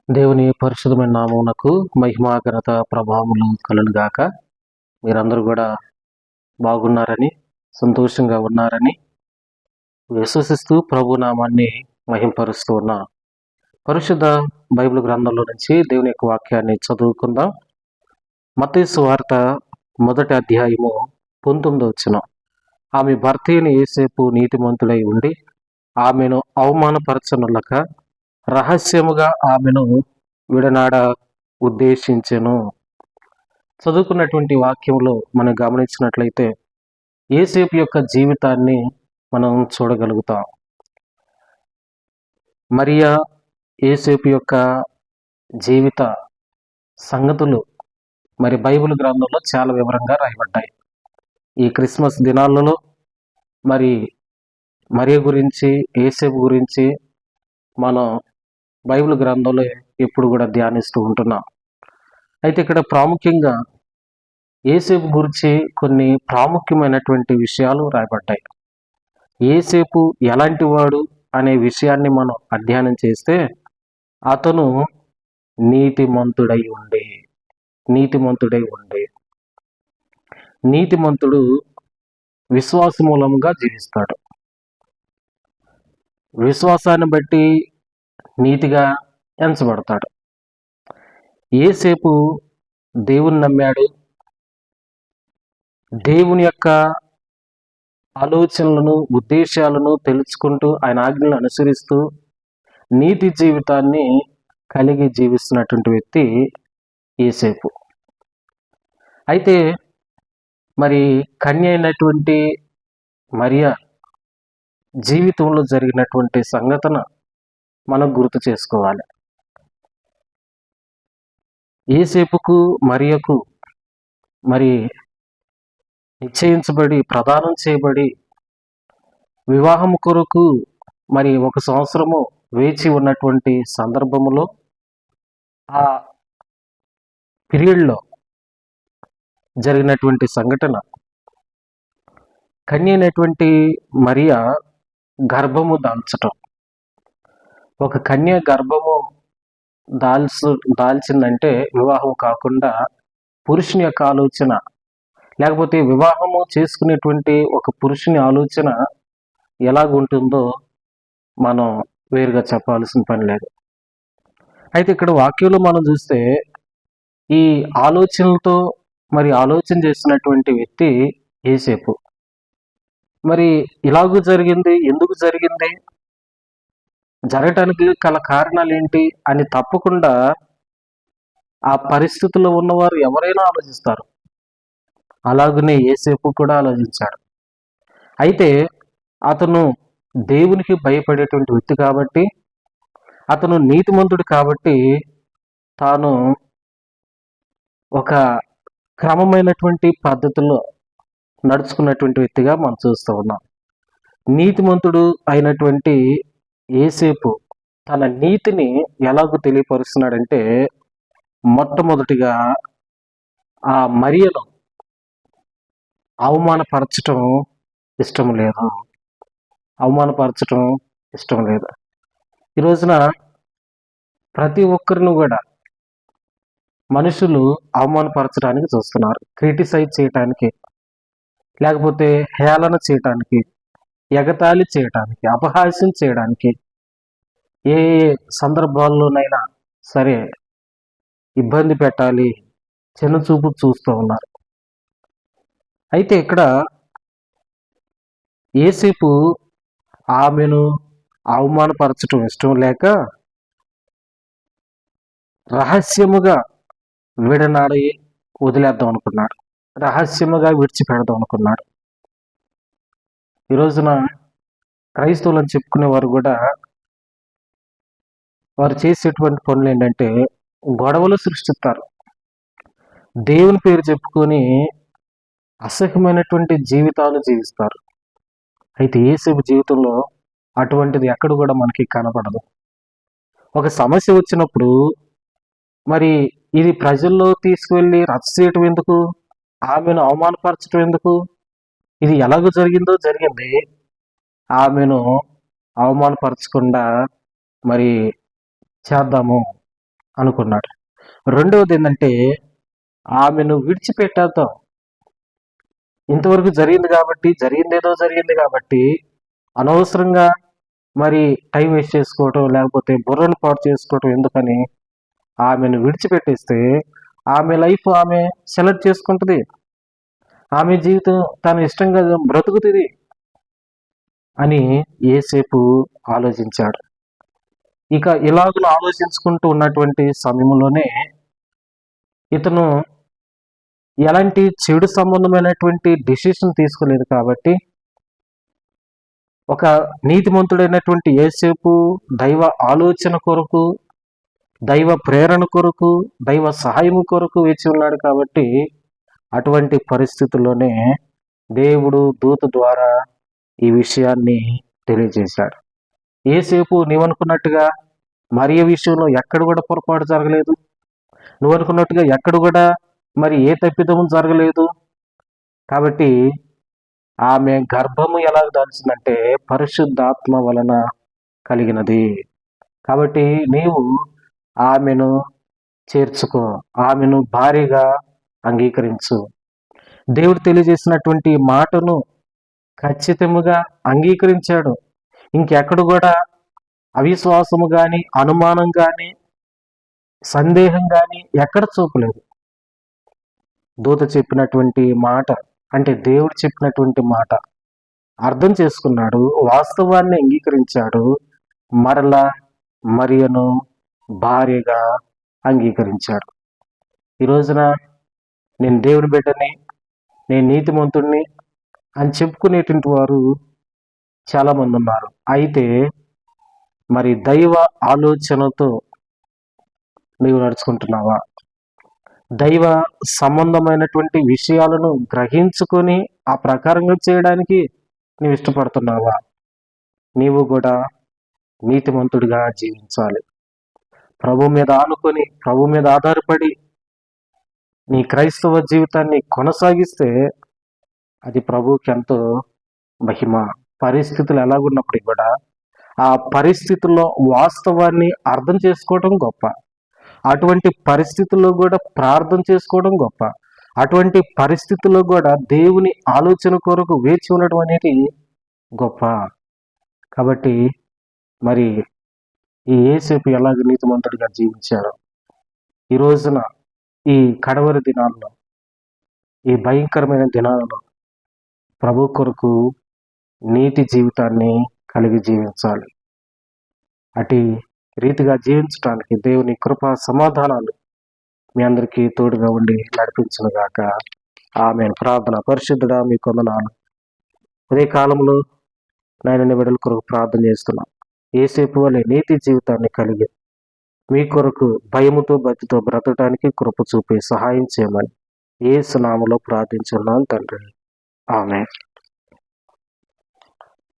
దేవుని పరిశుద్ధమైన నామమునకు మహిమా ఘనత ప్రభావములు కలుగుగాక. మీరందరూ కూడా బాగున్నారని, సంతోషంగా ఉన్నారని విశ్వసిస్తూ ప్రభు నామాన్ని మహింపరుస్తూ ఉన్నా. పరిశుద్ధ బైబిల్ గ్రంథంలో నుంచి దేవుని యొక్క వాక్యాన్ని చదువుకుందాం. మత్తయి సువార్త 1వ అధ్యాయము 19వ వచనం. ఆమె భర్త అయిన యోసేపు నీతిమంతుడై ఉండి ఆమెను అవమానపరచనులక రహస్యముగా ఆమెను విడనాడ ఉద్దేశించెను. చదువుకున్నటువంటి వాక్యంలో మనం గమనించినట్లయితే యోసేపు యొక్క జీవితాన్ని మనం చూడగలుగుతాం. మరియా యోసేపు యొక్క జీవిత సంగతులు మరి బైబిల్ గ్రంథంలో చాలా వివరంగా రాయబడ్డాయి. ఈ క్రిస్మస్ దినాలలో మరి మరియ గురించి, యోసేపు గురించి మనం బైబిల్ గ్రంథంలో ఎప్పుడు కూడా ధ్యానిస్తూ ఉంటున్నాం. అయితే ఇక్కడ ప్రాముఖ్యంగా యోసేపు గురించి కొన్ని ప్రాముఖ్యమైనటువంటి విషయాలు రాయబడ్డాయి. యోసేపు ఎలాంటి వాడు అనే విషయాన్ని మనం అధ్యయనం చేస్తే అతను నీతిమంతుడై ఉండే నీతిమంతుడు విశ్వాసమూలంగా జీవిస్తాడు. విశ్వాసాన్ని బట్టి నీతిగా ఎంచబడతాడు. యోసేపు దేవుని నమ్మాడు. దేవుని యొక్క ఆలోచనలను, ఉద్దేశాలను తెలుసుకుంటూ ఆయన ఆజ్ఞలను అనుసరిస్తూ నీతి జీవితాన్ని కలిగి జీవిస్తున్నటువంటి వ్యక్తి యోసేపు. అయితే మరి కన్య అయినటువంటి మరియా జీవితంలో జరిగినటువంటి సంఘటన మనం గుర్తు చేసుకోవాలి. యోసేపుకు మరియకు మరి నిశ్చయించబడి, ప్రదానం చేయబడి, వివాహం కొరకు మరి 1 సంవత్సరము వేచి ఉన్నటువంటి సందర్భములో ఆ పీరియడ్లో జరిగినటువంటి సంఘటన, కన్య అయినటువంటి మరియా గర్భము దాల్చటం. ఒక కన్య గర్భము దాల్చిందంటే వివాహం కాకుండా పురుషుని యొక్క ఆలోచన, లేకపోతే వివాహము చేసుకునేటువంటి ఒక పురుషుని ఆలోచన ఎలాగుంటుందో మనం వేరుగా చెప్పాల్సిన పని లేదు. అయితే ఇక్కడ వాక్యంలో మనం చూస్తే ఈ ఆలోచనలతో మరి ఆలోచన చేసినటువంటి వ్యక్తి యోసేపు. మరి ఇలాగూ జరిగింది, ఎందుకు జరిగింది, జరగటానికి గల కారణాలు ఏంటి అని తప్పకుండా ఆ పరిస్థితుల్లో ఉన్నవారు ఎవరైనా ఆలోచిస్తారు. అలాగనే యోసేపు కూడా ఆలోచించాడు. అయితే అతను దేవునికి భయపడేటువంటి వ్యక్తి కాబట్టి, అతను నీతిమంతుడు కాబట్టి తాను ఒక క్రమమైనటువంటి పద్ధతిలో నడుచుకున్నటువంటి వ్యక్తిగా మనం చూస్తూ ఉన్నాం. నీతిమంతుడు అయినటువంటి యోసేపు తన నీతిని ఎలాగో తెలియపరుస్తున్నాడంటే, మొట్టమొదటిగా ఆ మరియను అవమానపరచటం ఇష్టం లేదు. ఈ రోజున ప్రతి ఒక్కరిని కూడా మనుషులు అవమానపరచడానికి చూస్తున్నారు, క్రిటిసైజ్ చేయటానికి, లేకపోతే హేళన చేయటానికి, ఎగతాళి చేయటానికి, అపహాస్యం చేయడానికి, ఏ సందర్భాల్లోనైనా సరే ఇబ్బంది పెట్టాలి, చిన్న చూపు చూస్తూ ఉన్నారు. అయితే ఇక్కడ యోసేపు ఆమెను అవమానపరచడం ఇష్టం లేక రహస్యముగా విడనాడి వదిలేద్దాం అనుకున్నాడు, రహస్యముగా విడిచిపెడదాం అనుకున్నాడు. ఈ రోజున క్రైస్తవులు అని చెప్పుకునేవారు కూడా వారు చేసేటువంటి పనులు ఏంటంటే గొడవలు సృష్టిస్తారు. దేవుని పేరు చెప్పుకొని అసహ్యమైనటువంటి జీవితాలు జీవిస్తారు. అయితే యేసేపు జీవితంలో అటువంటిది ఎక్కడ కూడా మనకి కనపడదు. ఒక సమస్య వచ్చినప్పుడు మరి ఇది ప్రజల్లో తీసుకువెళ్ళి రచ్చ చేయటం ఎందుకు, ఆమెను అవమానపరచడం ఎందుకు, ఇది ఎలాగో జరిగిందో జరిగింది, ఆమెను అవమానపరచకుండా మరి చేద్దాము, అనుకున్నాడు. రెండవది ఏంటంటే ఆమెను విడిచిపెట్టేద్దాం, ఇంతవరకు జరిగింది కాబట్టి అనవసరంగా మరి టైం వేస్ట్ చేసుకోవటం, లేకపోతే బుర్రను పాటు చేసుకోవటం ఎందుకని ఆమెను విడిచిపెట్టేస్తే ఆమె లైఫ్ ఆమె సెలెక్ట్ చేసుకుంటుంది, ఆమె జీవితం తను ఇష్టంగా బ్రతుకుతుంది అని యేసేపు ఆలోచించాడు. ఇక ఇలాగ ఆలోచించుకుంటూ ఉన్నటువంటి సమయంలోనే ఇతను ఎలాంటి చెడు సంబంధమైనటువంటి డిసిషన్ తీసుకోలేదు కాబట్టి ఒక నీతిమంతుడైనటువంటి యేసేపు దైవ ఆలోచన కొరకు, దైవ ప్రేరణ కొరకు, దైవ సహాయం కొరకు వేచి ఉన్నాడు కాబట్టి అటువంటి పరిస్థితుల్లోనే దేవుడు దూత ద్వారా ఈ విషయాన్ని తెలియజేశాడు. యేసేపు నీవనుకున్నట్టుగా మరియ విషయంలో ఎక్కడ కూడా పొరపాటు జరగలేదు, నువ్వు అనుకున్నట్టుగా ఎక్కడ కూడా మరి ఏ తప్పిదము జరగలేదు. కాబట్టి ఆమె గర్భము ఎలా దాల్చిందంటే పరిశుద్ధాత్మ వలన కలిగినది. కాబట్టి నీవు ఆమెను చేర్చుకో, ఆమెను భారీగా అంగీకరించు. దేవుడు తెలియజేసినటువంటి మాటను ఖచ్చితంగా అంగీకరించాడు. ఇంకెక్కడ కూడా అవిశ్వాసము కానీ, అనుమానం కానీ, సందేహం కానీ ఎక్కడ చూపలేదు. దూత చెప్పినటువంటి మాట అంటే దేవుడు చెప్పినటువంటి మాట అర్థం చేసుకున్నాడు, వాస్తవాన్ని అంగీకరించాడు, మరలా మరియను భార్యగా అంగీకరించాడు. ఈ రోజున నేను దేవుని బిడ్డని, నేను నీతిమంతుడిని అని చెప్పుకునేటువంటి వారు చాలామంది ఉన్నారు. అయితే మరి దైవ ఆలోచనతో నీవు నడుచుకుంటున్నావా? దైవ సంబంధమైనటువంటి విషయాలను గ్రహించుకొని ఆ ప్రకారంగా చేయడానికి నీవు ఇష్టపడుతున్నావా? నీవు కూడా నీతిమంతుడిగా జీవించాలి. ప్రభు మీద ఆనుకొని, ప్రభు మీద ఆధారపడి నీ క్రైస్తవ జీవితాన్ని కొనసాగిస్తే అది ప్రభువుకి ఎంతో మహిమ. పరిస్థితులు ఎలాగున్నప్పటికీ కూడా ఆ పరిస్థితుల్లో వాస్తవాన్ని అర్థం చేసుకోవడం గొప్ప. అటువంటి పరిస్థితుల్లో కూడా ప్రార్థన చేసుకోవడం గొప్ప. అటువంటి పరిస్థితుల్లో కూడా దేవుని ఆలోచన కొరకు వేచి ఉండడం అనేది గొప్ప. కాబట్టి మరి ఈ యేసేపు ఎలాగ నీతిమంతుడిగా జీవించాడు, ఈ రోజున ఈ కడవరి దినాల్లో, ఈ భయంకరమైన దినాలలో ప్రభు కొరకు నీతి జీవితాన్ని కలిగి జీవించాలి. అటు రీతిగా జీవించడానికి దేవుని కృపా సమాధానాలు మీ అందరికీ తోడుగా ఉండి నడిపించునుగాక. ఆమేన్. ప్రార్థన. పరిశుద్ధుడా, మీ కొందనాలు. అదే కాలంలో నాయన బిడ్డల కొరకు ప్రార్థన చేస్తున్నాం. యేసేపు వలె నీతి జీవితాన్ని కలిగి మీ కొరకు భయముతో భక్తితో బ్రతకడానికి కృప చూపి సహాయం చేయమని యేసు నామములో ప్రార్థించున్నాను తండ్రి. ఆమేన్.